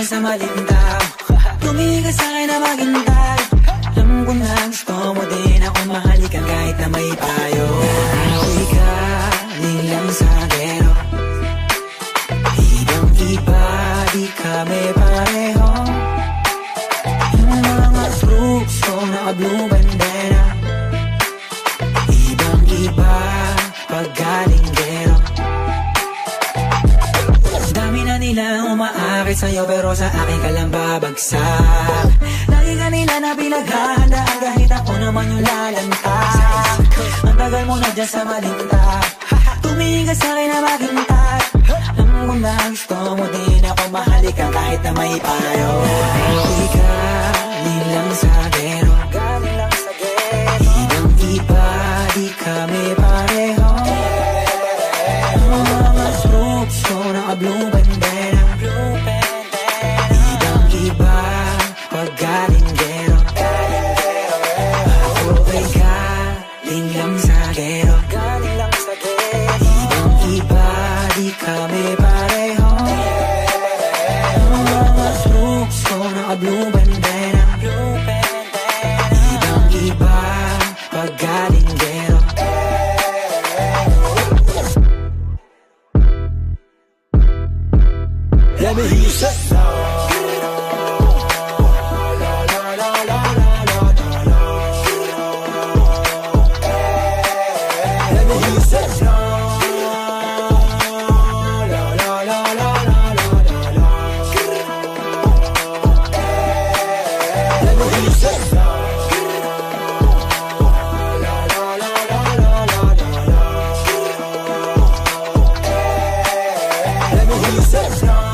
dyan sa malintang. Tumingin ka sa'kin na maghintay. Alam ko na gusto mo din akong mahalikan kahit na may payo. Ako'y galing lang sa gero. Ibang-iba, di kami pareho. Yung mga fruits ko naka-blue bandera. Ibang-iba, pag galing gero. Dami na nilang umaakit sa'yo pero sa akin ka lang babagsak. Lagi ka nila na pinaghahandaan kahit ako naman yung lalantad. Ang tagal mo na dyan sa malinta. Tumingin ka sa'kin na maghintay. Alam ko na gusto mo din ako mahalikan kahit na may payo. Ako'y galing lang sa gero. Ibang-iba, di kami pareho. Ang mga fruits ko naka-blue bandera. Ibang-iba, pag galing gero. Ako'y galing lang sa gero. Ibang-iba, di kami pareho. Ang mga fruits ko naka-blue bandera. Ibang-iba, pag galing gero. Let me hear you say no. Let me hear you say no. Let me hear you say no. Let me hear you say no.